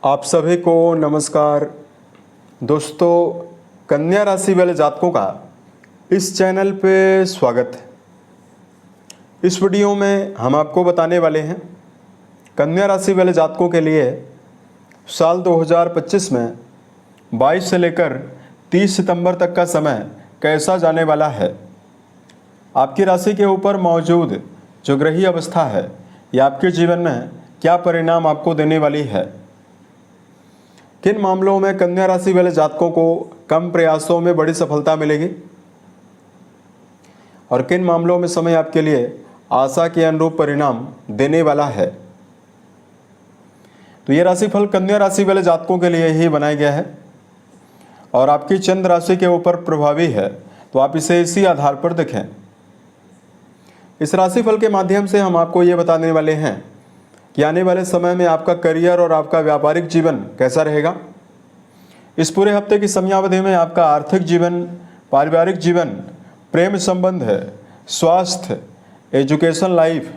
आप सभी को नमस्कार। दोस्तों, कन्या राशि वाले जातकों का इस चैनल पे स्वागत है। इस वीडियो में हम आपको बताने वाले हैं कन्या राशि वाले जातकों के लिए साल 2025 में 22 से लेकर 30 सितंबर तक का समय कैसा जाने वाला है। आपकी राशि के ऊपर मौजूद जो ग्रही अवस्था है यह आपके जीवन में क्या परिणाम आपको देने वाली है। किन मामलों में कन्या राशि वाले जातकों को कम प्रयासों में बड़ी सफलता मिलेगी और किन मामलों में समय आपके लिए आशा के अनुरूप परिणाम देने वाला है। तो ये राशिफल कन्या राशि वाले जातकों के लिए ही बनाया गया है और आपकी चंद्र राशि के ऊपर प्रभावी है, तो आप इसे इसी आधार पर देखें। इस राशिफल के माध्यम से हम आपको ये बताने वाले हैं कि आने वाले समय में आपका करियर और आपका व्यापारिक जीवन कैसा रहेगा। इस पूरे हफ्ते की समयावधि में आपका आर्थिक जीवन, पारिवारिक जीवन, प्रेम संबंध है, स्वास्थ्य, एजुकेशन लाइफ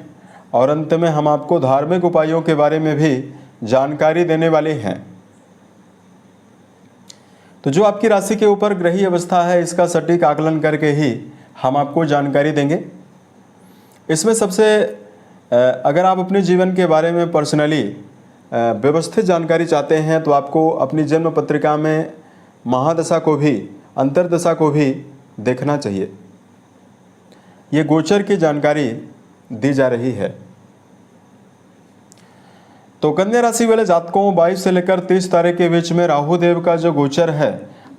और अंत में हम आपको धार्मिक उपायों के बारे में भी जानकारी देने वाले हैं। तो जो आपकी राशि के ऊपर ग्रही अवस्था है इसका सटीक आकलन करके ही हम आपको जानकारी देंगे। इसमें सबसे अगर आप अपने जीवन के बारे में पर्सनली व्यवस्थित जानकारी चाहते हैं तो आपको अपनी जन्म पत्रिका में महादशा को भी, अंतर्दशा को भी देखना चाहिए। ये गोचर की जानकारी दी जा रही है। तो कन्या राशि वाले जातकों 22 से लेकर 30 तारीख के बीच में राहु देव का जो गोचर है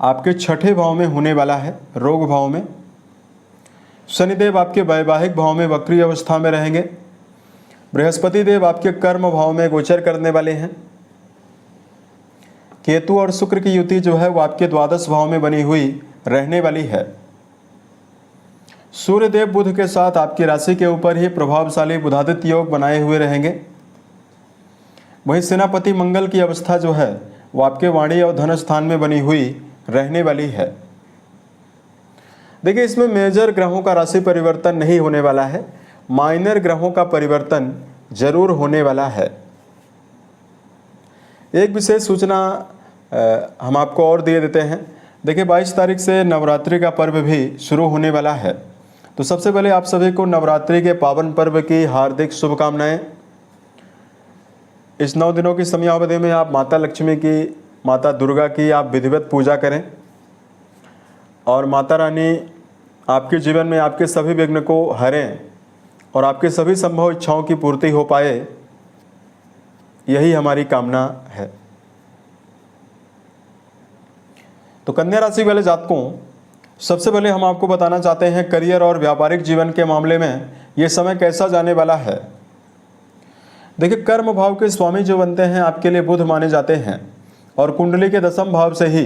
आपके छठे भाव में होने वाला है, रोग भाव में। शनिदेव आपके वैवाहिक भाव में वक्री अवस्था में रहेंगे। बृहस्पति देव आपके कर्म भाव में गोचर करने वाले हैं। केतु और शुक्र की युति जो है वो आपके द्वादश भाव में बनी हुई रहने वाली है। सूर्य देव बुध के साथ आपकी राशि के ऊपर ही प्रभावशाली बुधादित्य योग बनाए हुए रहेंगे। वहीं सेनापति मंगल की अवस्था जो है वो आपके वाणी और धन स्थान में बनी हुई रहने वाली है। देखिए, इसमें मेजर ग्रहों का राशि परिवर्तन नहीं होने वाला है, माइनर ग्रहों का परिवर्तन जरूर होने वाला है। एक विशेष सूचना हम आपको और दे देते हैं। देखिए, 22 तारीख से नवरात्रि का पर्व भी शुरू होने वाला है। तो सबसे पहले आप सभी को नवरात्रि के पावन पर्व की हार्दिक शुभकामनाएं। इस 9 दिनों की समयावधि में आप माता लक्ष्मी की, माता दुर्गा की आप विधिवत पूजा करें और माता रानी आपके जीवन में आपके सभी विघ्न को हरें और आपके सभी संभव इच्छाओं की पूर्ति हो पाए, यही हमारी कामना है। तो कन्या राशि वाले जातकों, सबसे पहले हम आपको बताना चाहते हैं करियर और व्यापारिक जीवन के मामले में ये समय कैसा जाने वाला है। देखिए, कर्म भाव के स्वामी जो बनते हैं आपके लिए बुध माने जाते हैं और कुंडली के दशम भाव से ही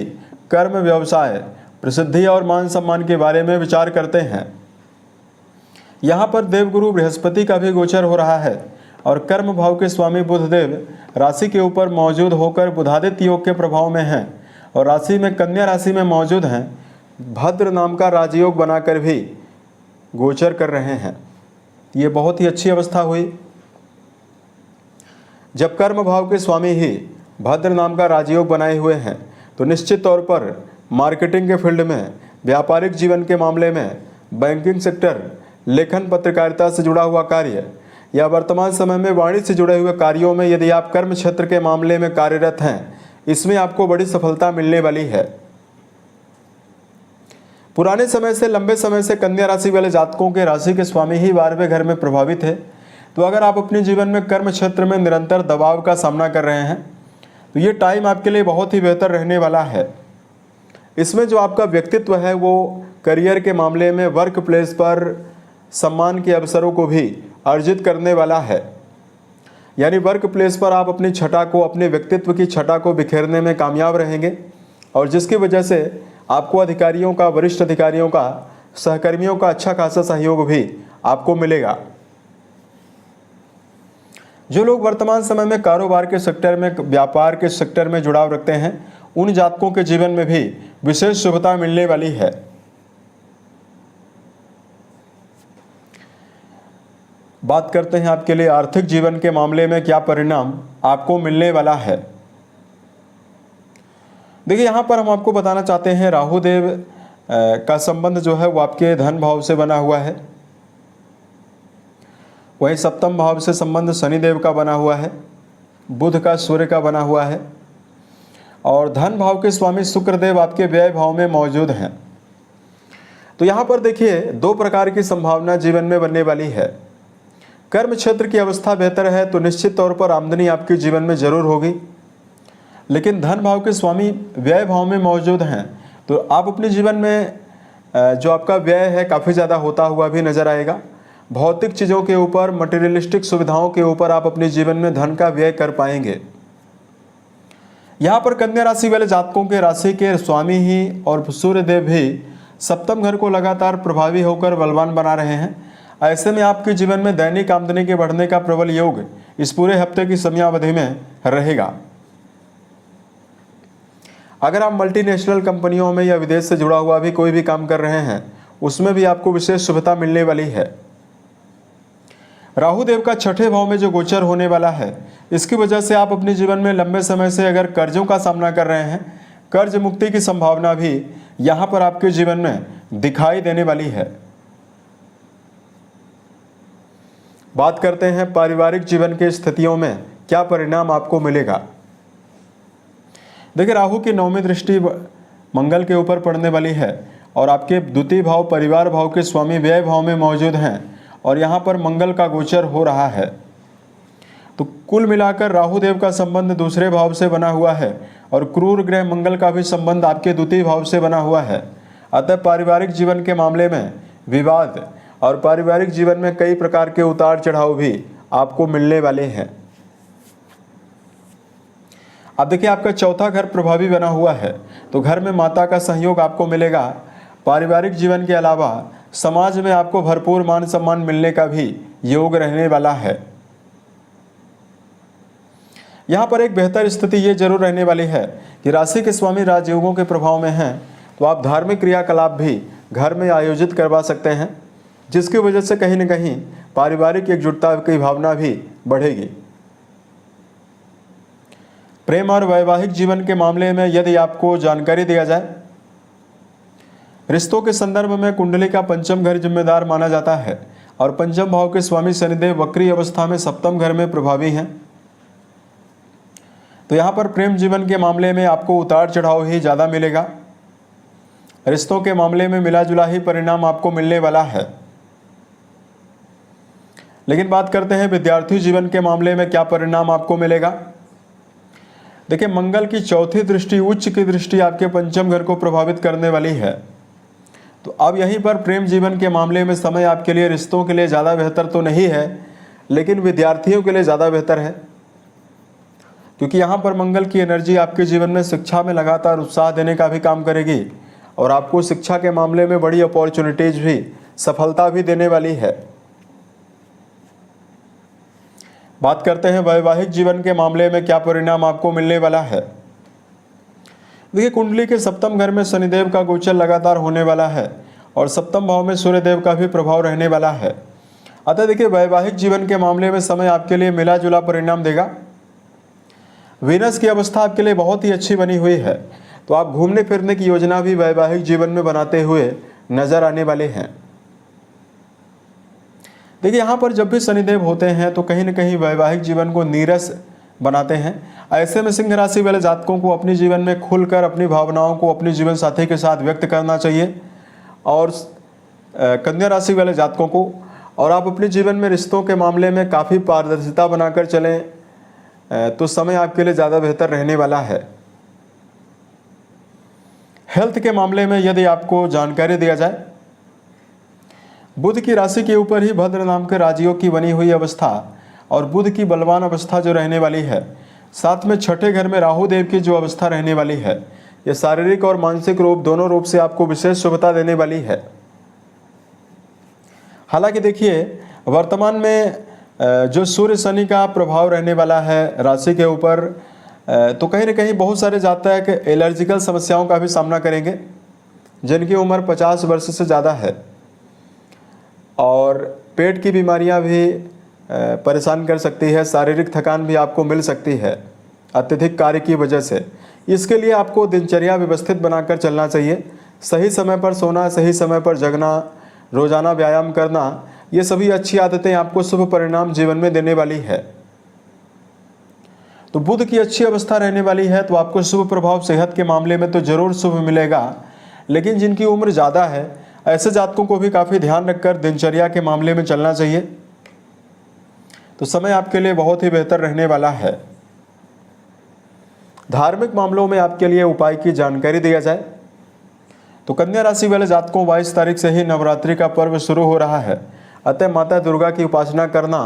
कर्म, व्यवसाय, प्रसिद्धि और मान सम्मान के बारे में विचार करते हैं। यहाँ पर देवगुरु बृहस्पति का भी गोचर हो रहा है और कर्म भाव के स्वामी बुधदेव राशि के ऊपर मौजूद होकर बुधादित्य योग के प्रभाव में हैं और राशि में कन्या राशि में मौजूद हैं। भद्र नाम का राजयोग बनाकर भी गोचर कर रहे हैं। ये बहुत ही अच्छी अवस्था हुई। जब कर्म भाव के स्वामी ही भद्र नाम का राजयोग बनाए हुए हैं तो निश्चित तौर पर मार्केटिंग के फील्ड में, व्यापारिक जीवन के मामले में, बैंकिंग सेक्टर, लेखन पत्रकारिता से जुड़ा हुआ कार्य या वर्तमान समय में वाणिज्य से जुड़े हुए कार्यों में यदि आप कर्म क्षेत्र के मामले में कार्यरत हैं, इसमें आपको बड़ी सफलता मिलने वाली है। पुराने समय से, लंबे समय से कन्या राशि वाले जातकों के राशि के स्वामी ही 12वें घर में प्रभावित है। तो अगर आप अपने जीवन में कर्म क्षेत्र में निरंतर दबाव का सामना कर रहे हैं तो ये टाइम आपके लिए बहुत ही बेहतर रहने वाला है। इसमें जो आपका व्यक्तित्व है वो करियर के मामले में वर्क प्लेस पर सम्मान के अवसरों को भी अर्जित करने वाला है। यानी वर्क प्लेस पर आप अपनी छटा को, अपने व्यक्तित्व की छटा को बिखेरने में कामयाब रहेंगे और जिसकी वजह से आपको अधिकारियों का, वरिष्ठ अधिकारियों का, सहकर्मियों का अच्छा खासा सहयोग भी आपको मिलेगा। जो लोग वर्तमान समय में कारोबार के सेक्टर में, व्यापार के सेक्टर में जुड़ाव रखते हैं उन जातकों के जीवन में भी विशेष शुभता मिलने वाली है। बात करते हैं आपके लिए आर्थिक जीवन के मामले में क्या परिणाम आपको मिलने वाला है। देखिए यहाँ पर हम आपको बताना चाहते हैं राहु देव का संबंध जो है वो आपके धन भाव से बना हुआ है। वहीं सप्तम भाव से संबंध शनि देव का बना हुआ है, बुध का सूर्य का बना हुआ है, और धन भाव के स्वामी शुक्र देव आपके व्यय भाव में मौजूद हैं। तो यहाँ पर देखिए दो प्रकार की संभावना जीवन में बनने वाली है। कर्म क्षेत्र की अवस्था बेहतर है तो निश्चित तौर पर आमदनी आपके जीवन में जरूर होगी, लेकिन धन भाव के स्वामी व्यय भाव में मौजूद हैं तो आप अपने जीवन में जो आपका व्यय है काफ़ी ज़्यादा होता हुआ भी नजर आएगा। भौतिक चीज़ों के ऊपर, मटेरियलिस्टिक सुविधाओं के ऊपर आप अपने जीवन में धन का व्यय कर पाएंगे। यहाँ पर कन्या राशि वाले जातकों के राशि के स्वामी ही और सूर्य देव भी सप्तम घर को लगातार प्रभावी होकर बलवान बना रहे हैं। ऐसे में आपके जीवन में दैनिक आमदनी के बढ़ने का प्रबल योग इस पूरे हफ्ते की समयावधि में रहेगा। अगर आप मल्टीनेशनल कंपनियों में या विदेश से जुड़ा हुआ भी कोई भी काम कर रहे हैं उसमें भी आपको विशेष शुभता मिलने वाली है। राहु देव का छठे भाव में जो गोचर होने वाला है इसकी वजह से आप अपने जीवन में लंबे समय से अगर कर्जों का सामना कर रहे हैं, कर्ज मुक्ति की संभावना भी यहाँ पर आपके जीवन में दिखाई देने वाली है। बात करते हैं पारिवारिक जीवन के स्थितियों में क्या परिणाम आपको मिलेगा। देखिए राहु की नौवीं दृष्टि मंगल के ऊपर पड़ने वाली है और आपके द्वितीय भाव परिवार भाव के स्वामी व्यय भाव में मौजूद हैं और यहाँ पर मंगल का गोचर हो रहा है। तो कुल मिलाकर राहु देव का संबंध दूसरे भाव से बना हुआ है और क्रूर ग्रह मंगल का भी संबंध आपके द्वितीय भाव से बना हुआ है। अतः पारिवारिक जीवन के मामले में विवाद और पारिवारिक जीवन में कई प्रकार के उतार चढ़ाव भी आपको मिलने वाले हैं। अब देखिए आपका चौथा घर प्रभावी बना हुआ है तो घर में माता का सहयोग आपको मिलेगा। पारिवारिक जीवन के अलावा समाज में आपको भरपूर मान सम्मान मिलने का भी योग रहने वाला है। यहाँ पर एक बेहतर स्थिति ये जरूर रहने वाली है कि राशि के स्वामी राजयोगों के प्रभाव में हैं तो आप धार्मिक क्रियाकलाप भी घर में आयोजित करवा सकते हैं, जिसकी वजह से कहीं न कहीं पारिवारिक एकजुटता की भावना भी बढ़ेगी। प्रेम और वैवाहिक जीवन के मामले में यदि आपको जानकारी दिया जाए, रिश्तों के संदर्भ में कुंडली का पंचम घर जिम्मेदार माना जाता है और पंचम भाव के स्वामी शनिदेव वक्री अवस्था में सप्तम घर में प्रभावी हैं। तो यहाँ पर प्रेम जीवन के मामले में आपको उतार चढ़ाव ही ज़्यादा मिलेगा। रिश्तों के मामले में मिला जुला ही परिणाम आपको मिलने वाला है। लेकिन बात करते हैं विद्यार्थी जीवन के मामले में क्या परिणाम आपको मिलेगा। देखिए मंगल की चौथी दृष्टि, उच्च की दृष्टि आपके पंचम घर को प्रभावित करने वाली है। तो अब यहीं पर प्रेम जीवन के मामले में समय आपके लिए रिश्तों के लिए ज़्यादा बेहतर तो नहीं है, लेकिन विद्यार्थियों के लिए ज़्यादा बेहतर है, क्योंकि यहाँ पर मंगल की एनर्जी आपके जीवन में शिक्षा में लगातार उत्साह देने का भी काम करेगी और आपको शिक्षा के मामले में बड़ी अपॉर्चुनिटीज भी, सफलता भी देने वाली है। बात करते हैं वैवाहिक जीवन के मामले में क्या परिणाम आपको मिलने वाला है। देखिए कुंडली के सप्तम घर में शनिदेव का गोचर लगातार होने वाला है और सप्तम भाव में सूर्यदेव का भी प्रभाव रहने वाला है। अतः देखिए वैवाहिक जीवन के मामले में समय आपके लिए मिला जुला परिणाम देगा। वीनस की अवस्था आपके लिए बहुत ही अच्छी बनी हुई है, तो आप घूमने फिरने की योजना भी वैवाहिक जीवन में बनाते हुए नजर आने वाले हैं। देखिए यहाँ पर जब भी शनिदेव होते हैं तो कहीं न कहीं वैवाहिक जीवन को नीरस बनाते हैं। ऐसे में सिंह राशि वाले जातकों को अपने जीवन में खुलकर अपनी भावनाओं को अपने जीवन साथी के साथ व्यक्त करना चाहिए और कन्या राशि वाले जातकों को, और आप अपने जीवन में रिश्तों के मामले में काफ़ी पारदर्शिता बनाकर चलें तो समय आपके लिए ज़्यादा बेहतर रहने वाला है। हेल्थ के मामले में यदि आपको जानकारी दिया जाए, बुध की राशि के ऊपर ही भद्र नाम के राजयोग की बनी हुई अवस्था और बुध की बलवान अवस्था जो रहने वाली है, साथ में छठे घर में राहु देव की जो अवस्था रहने वाली है, ये शारीरिक और मानसिक रूप दोनों रूप से आपको विशेष शुभता देने वाली है। हालांकि देखिए वर्तमान में जो सूर्य शनि का प्रभाव रहने वाला है राशि के ऊपर, तो कहीं ना कहीं बहुत सारे जातक एलर्जिकल समस्याओं का भी सामना करेंगे जिनकी उम्र 50 वर्ष से ज़्यादा है, और पेट की बीमारियां भी परेशान कर सकती है। शारीरिक थकान भी आपको मिल सकती है अत्यधिक कार्य की वजह से, इसके लिए आपको दिनचर्या व्यवस्थित बनाकर चलना चाहिए। सही समय पर सोना, सही समय पर जगना, रोजाना व्यायाम करना, ये सभी अच्छी आदतें आपको शुभ परिणाम जीवन में देने वाली है। तो बुध की अच्छी अवस्था रहने वाली है तो आपको शुभ प्रभाव सेहत के मामले में तो जरूर शुभ मिलेगा, लेकिन जिनकी उम्र ज़्यादा है ऐसे जातकों को भी काफ़ी ध्यान रखकर दिनचर्या के मामले में चलना चाहिए। तो समय आपके लिए बहुत ही बेहतर रहने वाला है। धार्मिक मामलों में आपके लिए उपाय की जानकारी दिया जाए तो कन्या राशि वाले जातकों 22 तारीख से ही नवरात्रि का पर्व शुरू हो रहा है, अतः माता दुर्गा की उपासना करना,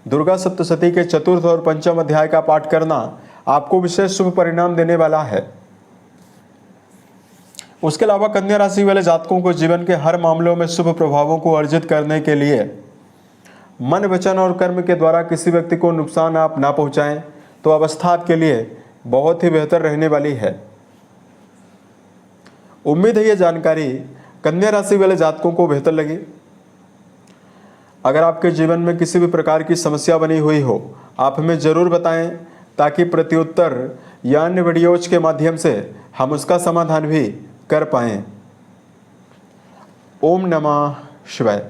दुर्गा सप्तशती के चतुर्थ और पंचम अध्याय का पाठ करना आपको विशेष शुभ परिणाम देने वाला है। उसके अलावा कन्या राशि वाले जातकों को जीवन के हर मामलों में शुभ प्रभावों को अर्जित करने के लिए मन, वचन और कर्म के द्वारा किसी व्यक्ति को नुकसान आप ना पहुंचाएं तो अवस्था आपके लिए बहुत ही बेहतर रहने वाली है। उम्मीद है ये जानकारी कन्या राशि वाले जातकों को बेहतर लगी। अगर आपके जीवन में किसी भी प्रकार की समस्या बनी हुई हो आप हमें ज़रूर बताएं, ताकि प्रत्युत्तर या अन्य वीडियोज के माध्यम से हम उसका समाधान भी कर पाएं। ओम नमः शिवाय।